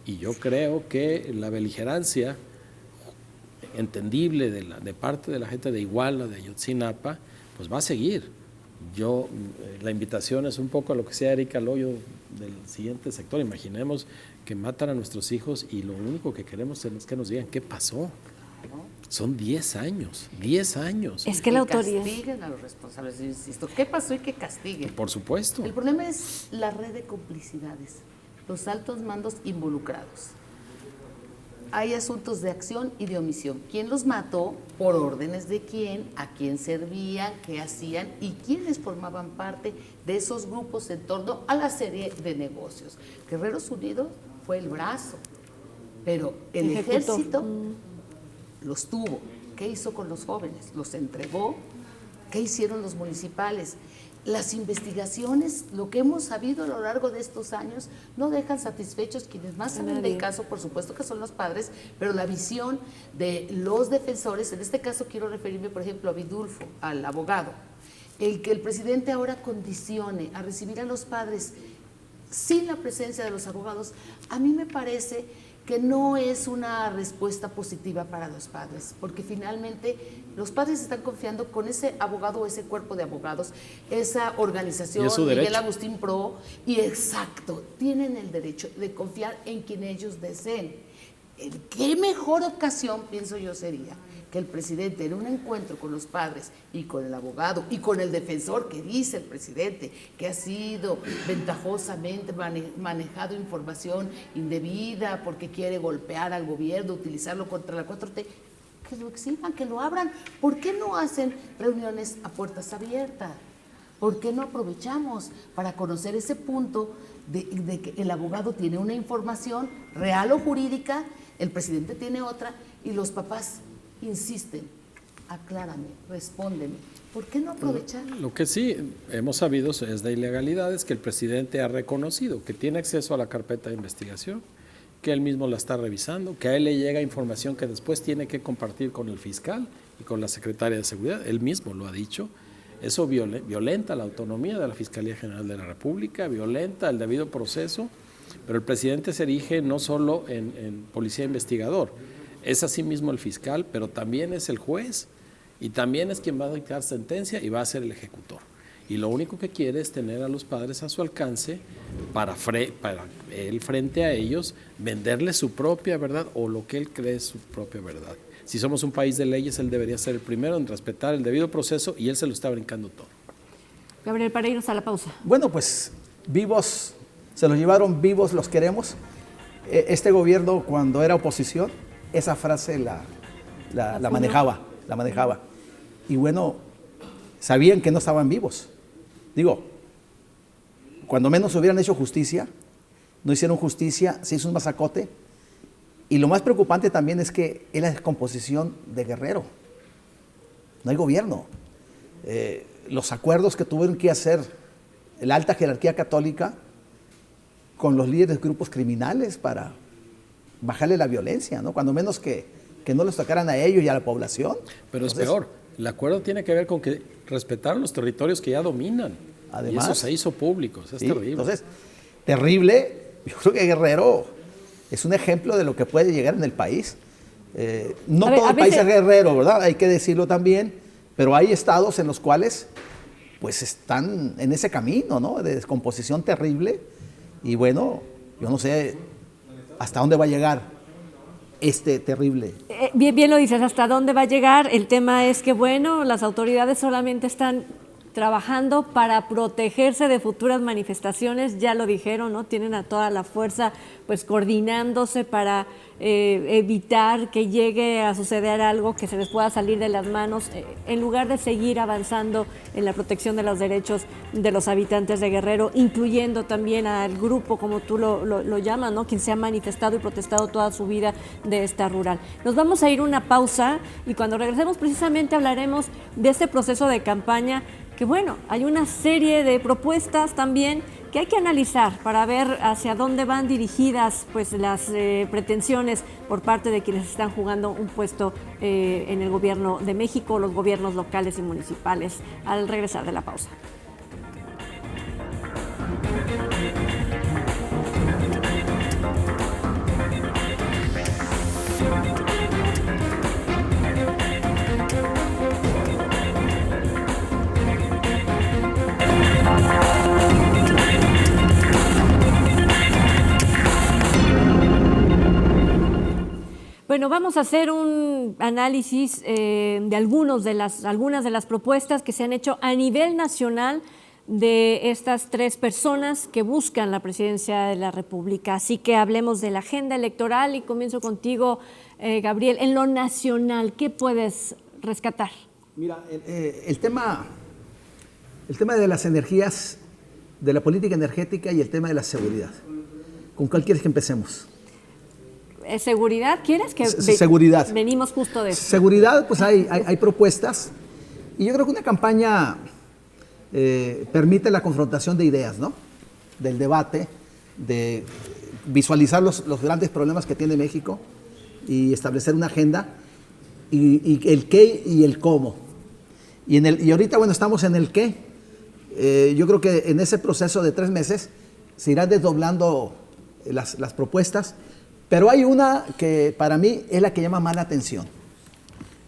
S3: Y yo creo que la beligerancia entendible de parte de la gente de Iguala, de Ayotzinapa, pues va a seguir. La invitación es un poco a lo que sea Erika Loyo del siguiente sector. Imaginemos que matan a nuestros hijos y lo único que queremos es que nos digan qué pasó. Son 10 años, 10 años.
S1: Es que la autoridad...
S2: castiguen a los responsables, yo insisto. ¿Qué pasó y que castiguen?
S3: Por supuesto.
S2: El problema es la red de complicidades, los altos mandos involucrados. Hay asuntos de acción y de omisión. ¿Quién los mató? ¿Por órdenes de quién? ¿A quién servían? ¿Qué hacían? ¿Y quiénes formaban parte de esos grupos en torno a la serie de negocios? Guerreros Unidos fue el brazo, pero el ejército los tuvo. ¿Qué hizo con los jóvenes? ¿Los entregó? ¿Qué hicieron los municipales? Las investigaciones, lo que hemos sabido a lo largo de estos años, no dejan satisfechos quienes más saben del caso, por supuesto que son los padres, pero la visión de los defensores, en este caso quiero referirme, por ejemplo, a Vidulfo, al abogado, el que el presidente ahora condicione a recibir a los padres sin la presencia de los abogados, a mí me parece que no es una respuesta positiva para los padres, porque finalmente los padres están confiando con ese abogado o ese cuerpo de abogados, esa organización, Miguel Agustín Pro, y exacto, tienen el derecho de confiar en quien ellos deseen. ¿Qué mejor ocasión, pienso yo, sería que el presidente en un encuentro con los padres y con el abogado y con el defensor, que dice el presidente que ha sido ventajosamente manejado información indebida porque quiere golpear al gobierno, utilizarlo contra la 4T, que lo exijan, que lo abran? ¿Por qué no hacen reuniones a puertas abiertas? ¿Por qué no aprovechamos para conocer ese punto de que el abogado tiene una información real o jurídica, el presidente tiene otra y los papás insisten? Aclárame, respóndeme. ¿Por qué no aprovechar?
S3: Lo que sí hemos sabido es de ilegalidades que el presidente ha reconocido, que tiene acceso a la carpeta de investigación, que él mismo la está revisando, que a él le llega información que después tiene que compartir con el fiscal y con la secretaria de Seguridad. Él mismo lo ha dicho. Eso violenta la autonomía de la Fiscalía General de la República, violenta el debido proceso, pero el presidente se erige no solo en policía investigador, es asimismo el fiscal, pero también es el juez y también es quien va a dictar sentencia y va a ser el ejecutor. Y lo único que quiere es tener a los padres a su alcance para él frente a ellos venderles su propia verdad o lo que él cree es su propia verdad. Si somos un país de leyes, él debería ser el primero en respetar el debido proceso y él se lo está brincando todo.
S1: Gabriel, para irnos a la pausa.
S4: Bueno, pues vivos, se los llevaron vivos, los queremos. Este gobierno, cuando era oposición, esa frase la manejaba. Y bueno, sabían que no estaban vivos. Digo, cuando menos hubieran hecho justicia, no hicieron justicia, se hizo un masacote. Y lo más preocupante también es que es la descomposición de Guerrero. No hay gobierno. Los acuerdos que tuvieron que hacer la alta jerarquía católica con los líderes de grupos criminales para bajarle la violencia, ¿no? Cuando menos que no les tocaran a ellos y a la población.
S3: Pero es peor, el acuerdo tiene que ver con que respetar los territorios que ya dominan. Además, y eso se hizo público, es terrible.
S4: Entonces, terrible. Yo creo que Guerrero es un ejemplo de lo que puede llegar en el país. No todo el país es Guerrero, ¿verdad? Hay que decirlo también, pero hay estados en los cuales pues están en ese camino, ¿no? De descomposición terrible. Y bueno, yo no sé hasta dónde va a llegar este terrible.
S1: Bien lo dices, hasta dónde va a llegar. El tema es que, bueno, las autoridades solamente están trabajando para protegerse de futuras manifestaciones, ya lo dijeron, ¿no? Tienen a toda la fuerza pues coordinándose para evitar que llegue a suceder algo que se les pueda salir de las manos, en lugar de seguir avanzando en la protección de los derechos de los habitantes de Guerrero, incluyendo también al grupo, como tú lo llamas, ¿no? Quien se ha manifestado y protestado toda su vida de esta rural. Nos vamos a ir a una pausa y cuando regresemos precisamente hablaremos de este proceso de campaña, que bueno, hay una serie de propuestas también que hay que analizar para ver hacia dónde van dirigidas pues las pretensiones por parte de quienes están jugando un puesto en el gobierno de México, los gobiernos locales y municipales, al regresar de la pausa. Bueno, vamos a hacer un análisis de algunas de las propuestas que se han hecho a nivel nacional de estas tres personas que buscan la presidencia de la República. Así que hablemos de la agenda electoral y comienzo contigo, Gabriel. En lo nacional, ¿qué puedes rescatar?
S4: Mira, el tema de las energías, de la política energética y el tema de la seguridad. ¿Con cuál quieres que empecemos?
S1: ¿Seguridad quieres?
S4: Seguridad.
S1: Venimos justo de eso.
S4: Seguridad, pues hay propuestas. Y yo creo que una campaña permite la confrontación de ideas, ¿no? Del debate, de visualizar los grandes problemas que tiene México y establecer una agenda y el qué y el cómo. Y ahorita, bueno, estamos en el qué. Yo creo que en ese proceso de 3 meses se irán desdoblando las propuestas. Pero hay una que para mí es la que llama más la atención.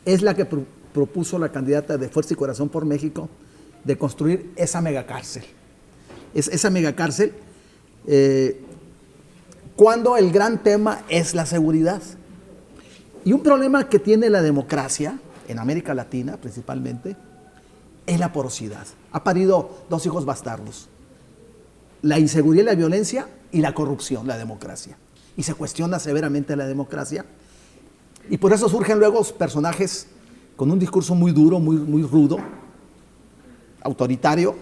S4: Es la que propuso la candidata de Fuerza y Corazón por México de construir esa megacárcel. Esa megacárcel cuando el gran tema es la seguridad. Y un problema que tiene la democracia, en América Latina principalmente, es la porosidad. Ha parido 2 hijos bastardos. La inseguridad y la violencia y la corrupción, la democracia. Y se cuestiona severamente la democracia. Y por eso surgen luego personajes con un discurso muy duro, muy rudo, autoritario,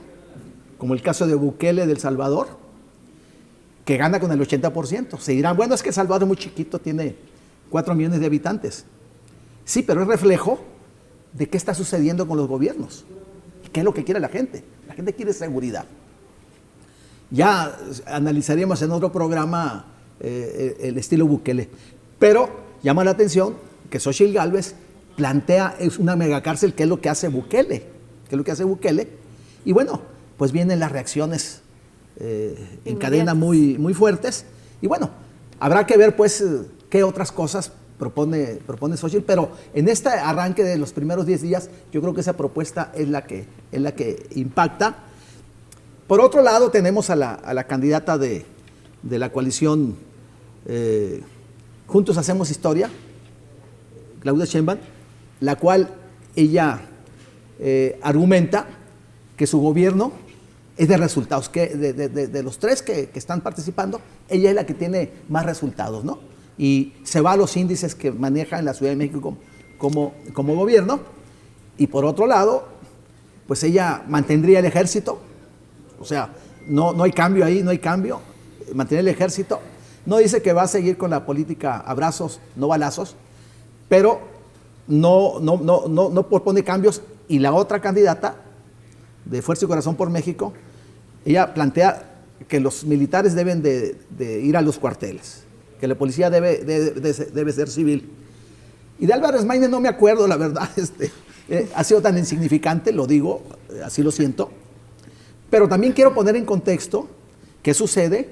S4: como el caso de Bukele de El Salvador, que gana con el 80%. Se dirán, bueno, es que El Salvador es muy chiquito, tiene 4 millones de habitantes. Sí, pero es reflejo de qué está sucediendo con los gobiernos. ¿Qué es lo que quiere la gente? La gente quiere seguridad. Ya analizaríamos en otro programa el estilo Bukele. Pero llama la atención que Xochitl Gálvez plantea una megacárcel, que es lo que hace Bukele. Y bueno, pues vienen las reacciones en cadena muy fuertes. Y bueno, habrá que ver pues qué otras cosas propone Xochitl, pero en este arranque de los primeros 10 días, yo creo que esa propuesta es la que impacta. Por otro lado, tenemos a la candidata de la coalición Juntos Hacemos Historia, Claudia Sheinbaum, la cual ella argumenta que su gobierno es de resultados, que de los 3 que están participando, ella es la que tiene más resultados, ¿no? Y se va a los índices que maneja en la Ciudad de México como gobierno. Y por otro lado, pues ella mantendría el ejército, o sea, no hay cambio ahí, mantener el ejército. No dice que va a seguir con la política abrazos, no balazos, pero no propone cambios. Y la otra candidata de Fuerza y Corazón por México, ella plantea que los militares deben de ir a los cuarteles, que la policía debe ser civil. Y de Álvarez Maínez no me acuerdo, la verdad, ha sido tan insignificante, lo digo, así lo siento. Pero también quiero poner en contexto qué sucede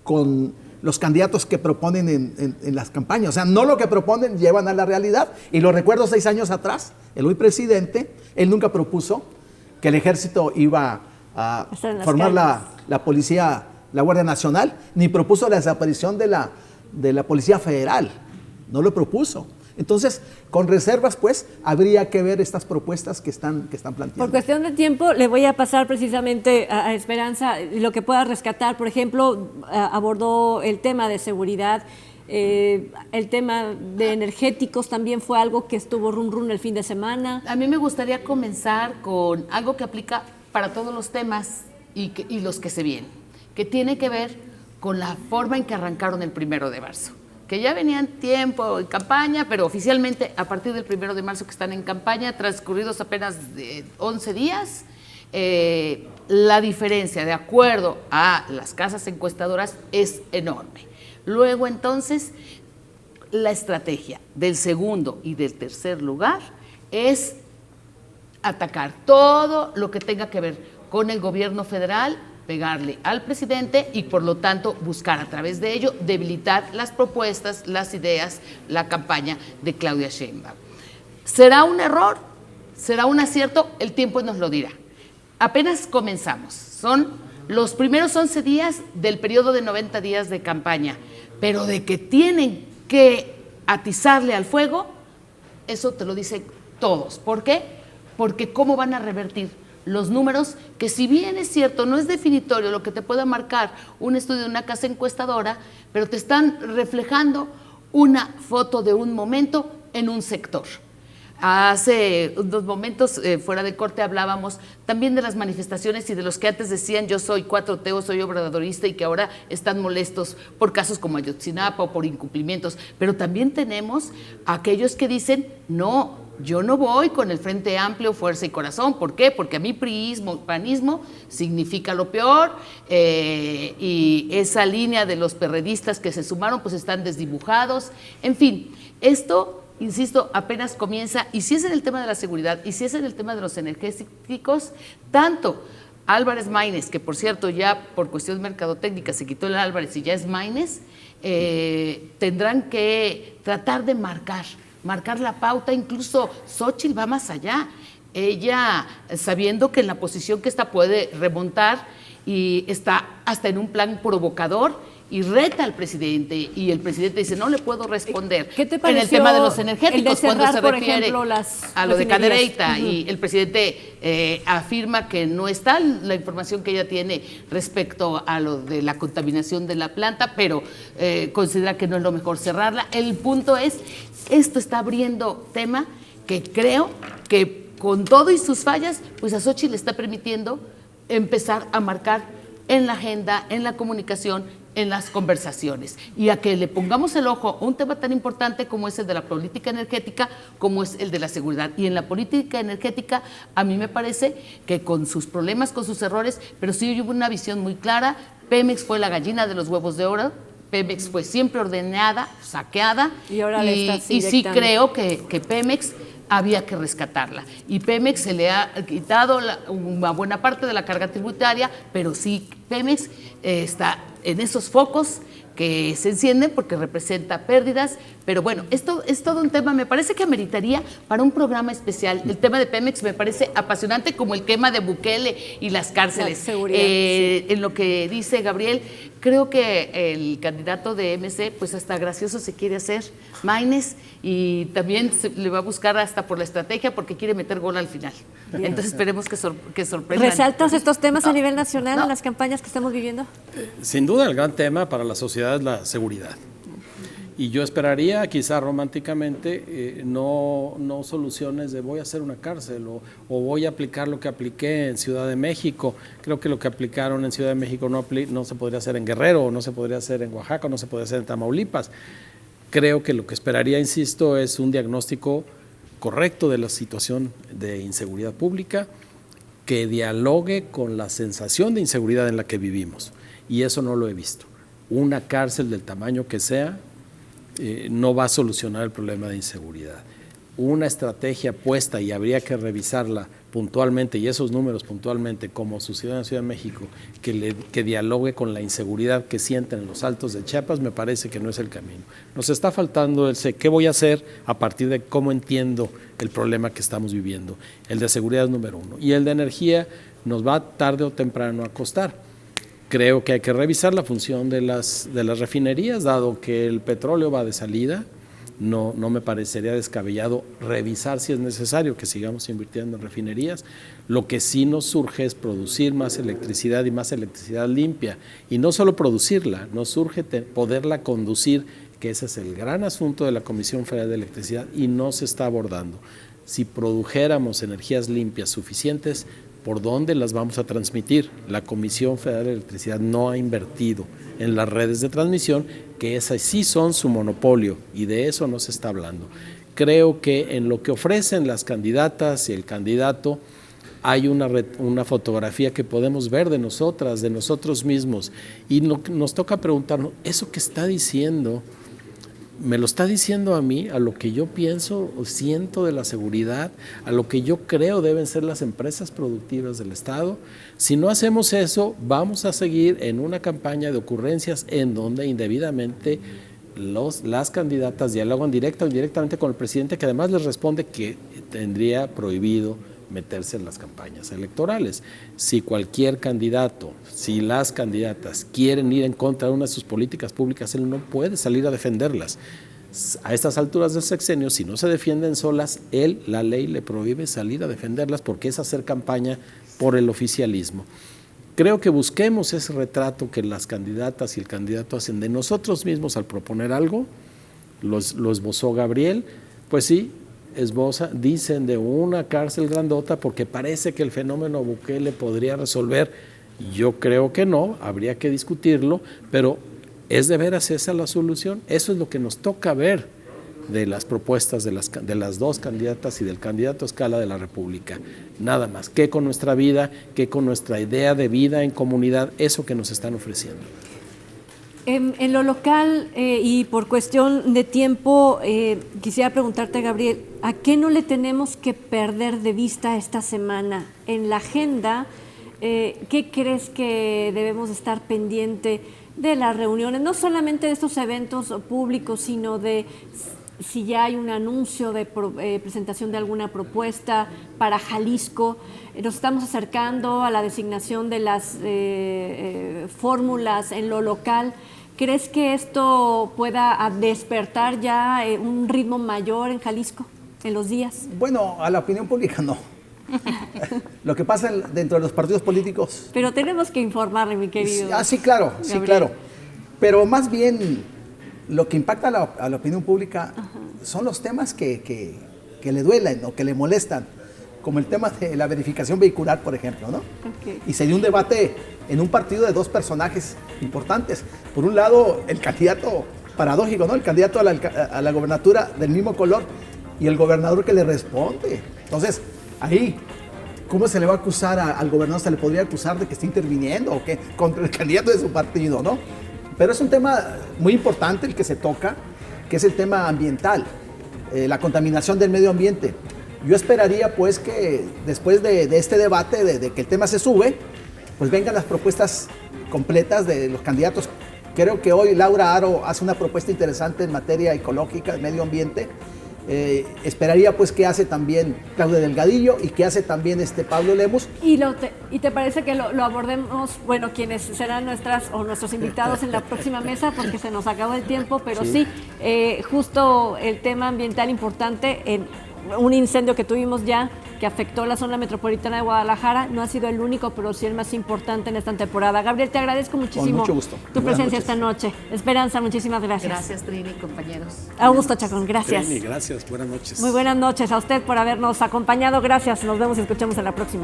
S4: con los candidatos que proponen en las campañas. O sea, no lo que proponen llevan a la realidad. Y lo recuerdo 6 años atrás, el hoy presidente, él nunca propuso que el ejército iba a formar la policía, la Guardia Nacional, ni propuso la desaparición de la Policía Federal. No lo propuso. Entonces, con reservas, pues, habría que ver estas propuestas que están planteando.
S1: Por cuestión de tiempo, le voy a pasar precisamente a Esperanza lo que pueda rescatar. Por ejemplo, abordó el tema de seguridad. El tema de energéticos también fue algo que estuvo run el fin de semana.
S2: A mí me gustaría comenzar con algo que aplica para todos los temas y los que se vienen, que tiene que ver con la forma en que arrancaron el 1 de marzo, que ya venían tiempo en campaña, pero oficialmente a partir del 1 de marzo que están en campaña, transcurridos apenas de 11 días, la diferencia de acuerdo a las casas encuestadoras es enorme. Luego, entonces, la estrategia del segundo y del tercer lugar es atacar todo lo que tenga que ver con el gobierno federal, pegarle al presidente y, por lo tanto, buscar a través de ello debilitar las propuestas, las ideas, la campaña de Claudia Sheinbaum. ¿Será un error? ¿Será un acierto? El tiempo nos lo dirá. Apenas comenzamos. Son los primeros 11 días del periodo de 90 días de campaña, pero de que tienen que atizarle al fuego, eso te lo dicen todos. ¿Por qué? Porque cómo van a revertir los números, que si bien es cierto, no es definitorio lo que te pueda marcar un estudio de una casa encuestadora, pero te están reflejando una foto de un momento en un sector. Hace unos momentos, fuera de corte, hablábamos también de las manifestaciones y de los que antes decían yo soy 4T o soy obradorista y que ahora están molestos por casos como Ayotzinapa o por incumplimientos. Pero también tenemos a aquellos que dicen no, yo no voy con el Frente Amplio, Fuerza y Corazón. ¿Por qué? Porque a mí priismo, panismo significa lo peor, y esa línea de los perredistas que se sumaron pues están desdibujados. En fin, esto, insisto, apenas comienza, y si es en el tema de la seguridad, y si es en el tema de los energéticos, tanto Álvarez Maínez, que por cierto ya por cuestión mercadotécnica se quitó el Álvarez y ya es Maínez, tendrán que tratar de marcar la pauta. Incluso Xóchitl va más allá. Ella, sabiendo que en la posición que está puede remontar y está hasta en un plan provocador, y reta al presidente, y el presidente dice no le puedo responder.
S1: ¿Qué te pareció
S2: en el tema de los energéticos,
S1: el de cerrar,
S2: cuando se
S1: por
S2: refiere
S1: ejemplo, las
S2: a lo de
S1: refinerías?
S2: Cadereyta? Y el presidente afirma que no está la información que ella tiene respecto a lo de la contaminación de la planta, pero considera que no es lo mejor cerrarla. El punto es, esto está abriendo tema que creo que con todo y sus fallas, pues a Xóchitl le está permitiendo empezar a marcar en la agenda, en la comunicación, en las conversaciones, y a que le pongamos el ojo a un tema tan importante como es el de la política energética, como es el de la seguridad. Y en la política energética, a mí me parece que con sus problemas, con sus errores, pero sí hubo una visión muy clara. Pemex fue la gallina de los huevos de oro. Pemex fue siempre ordenada, saqueada,
S1: y ahora
S2: y sí creo que Pemex había que rescatarla. Y Pemex se le ha quitado una buena parte de la carga tributaria, pero sí Pemex está en esos focos que se encienden porque representa pérdidas. Pero bueno, esto es todo un tema, me parece que ameritaría para un programa especial. El tema de Pemex me parece apasionante, como el tema de Bukele y las cárceles.
S1: Seguridad,
S2: sí. En lo que dice Gabriel, creo que el candidato de MC, pues hasta gracioso se quiere hacer, Maínez, y también le va a buscar hasta por la estrategia porque quiere meter gol al final. Bien. Entonces esperemos que sorprendan.
S1: ¿Resaltas estos temas a nivel nacional en las campañas que estamos viviendo?
S3: Sin duda el gran tema para la sociedad es la seguridad. Y yo esperaría, quizá románticamente, no soluciones de voy a hacer una cárcel o voy a aplicar lo que apliqué en Ciudad de México. Creo que lo que aplicaron en Ciudad de México no se podría hacer en Guerrero, o no se podría hacer en Oaxaca, o no se podría hacer en Tamaulipas. Creo que lo que esperaría, insisto, es un diagnóstico correcto de la situación de inseguridad pública, que dialogue con la sensación de inseguridad en la que vivimos. Y eso no lo he visto. Una cárcel del tamaño que sea no va a solucionar el problema de inseguridad. Una estrategia puesta, y habría que revisarla puntualmente, y esos números puntualmente, como sucedió en Ciudad de México, que dialogue con la inseguridad que sienten en los Altos de Chiapas, me parece que no es el camino. Nos está faltando qué voy a hacer a partir de cómo entiendo el problema que estamos viviendo. El de seguridad es número uno. Y el de energía nos va tarde o temprano a costar. Creo que hay que revisar la función de las refinerías, dado que el petróleo va de salida no me parecería descabellado revisar si es necesario que sigamos invirtiendo en refinerías. Lo que sí nos surge es producir más electricidad y más electricidad limpia. Y no solo producirla, nos surge poderla conducir, que ese es el gran asunto de la Comisión Federal de Electricidad y no se está abordando. Si produjéramos energías limpias suficientes, ¿por dónde las vamos a transmitir? La Comisión Federal de Electricidad no ha invertido en las redes de transmisión, que esas sí son su monopolio, y de eso no se está hablando. Creo que en lo que ofrecen las candidatas y el candidato hay una fotografía que podemos ver de nosotras, de nosotros mismos, y nos toca preguntarnos, ¿eso que está diciendo me lo está diciendo a mí, a lo que yo pienso o siento de la seguridad, a lo que yo creo deben ser las empresas productivas del Estado? Si no hacemos eso, vamos a seguir en una campaña de ocurrencias en donde indebidamente las candidatas dialogan directa o indirectamente con el presidente, que además les responde que tendría prohibido meterse en las campañas electorales. Si cualquier candidato, si las candidatas quieren ir en contra de una de sus políticas públicas, él no puede salir a defenderlas. A estas alturas del sexenio, si no se defienden solas, la ley le prohíbe salir a defenderlas porque es hacer campaña por el oficialismo. Creo que busquemos ese retrato que las candidatas y el candidato hacen de nosotros mismos al proponer algo. Lo esbozó Gabriel, pues sí, dicen de una cárcel grandota porque parece que el fenómeno Bukele podría resolver. Yo creo que no, habría que discutirlo, pero ¿es de veras esa la solución? Eso es lo que nos toca ver de las propuestas de las dos candidatas y del candidato a escala de la República. Nada más, ¿qué con nuestra vida, qué con nuestra idea de vida en comunidad, eso que nos están ofreciendo?
S1: En lo local y por cuestión de tiempo, quisiera preguntarte, Gabriel, ¿a qué no le tenemos que perder de vista esta semana en la agenda? ¿Qué crees que debemos estar pendiente de las reuniones, no solamente de estos eventos públicos, sino de si ya hay un anuncio de presentación de alguna propuesta para Jalisco? Nos estamos acercando a la designación de las fórmulas en lo local. ¿Crees que esto pueda despertar ya un ritmo mayor en Jalisco en los días?
S4: Bueno, a la opinión pública no. Lo que pasa dentro de los partidos políticos...
S1: Pero tenemos que informarle, mi querido.
S4: Sí, claro, Gabriel. Sí, claro. Pero más bien lo que impacta a la opinión pública son los temas que le duelen o que le molestan, como el tema de la verificación vehicular, por ejemplo, ¿no? Okay. Y se dio un debate en un partido de dos personajes importantes. Por un lado, el candidato paradójico, ¿no? El candidato a la gobernatura del mismo color y el gobernador que le responde. Entonces, ahí, ¿cómo se le va a acusar al gobernador? ¿Se le podría acusar de que está interviniendo o qué? Contra el candidato de su partido, ¿no? Pero es un tema muy importante el que se toca, que es el tema ambiental, la contaminación del medio ambiente. Yo esperaría pues que después de este debate, de que el tema se sube, pues vengan las propuestas completas de los candidatos. Creo que hoy Laura Haro hace una propuesta interesante en materia ecológica, de medio ambiente. Esperaría pues que hace también Claudia Delgadillo y que hace también Pablo Lemus.
S1: ¿Y te parece que lo abordemos, bueno, quienes serán nuestros invitados en la próxima mesa, porque se nos acabó el tiempo, pero sí, justo el tema ambiental importante en un incendio que tuvimos ya, que afectó la zona metropolitana de Guadalajara, no ha sido el único, pero sí el más importante en esta temporada. Gabriel, te agradezco muchísimo tu presencia esta noche. Esperanza, muchísimas gracias.
S2: Gracias, Trini, compañeros.
S1: Augusto Chacón, gracias.
S3: Trini, gracias, buenas noches.
S1: Muy buenas noches a usted por habernos acompañado, gracias, nos vemos y escuchamos en la próxima.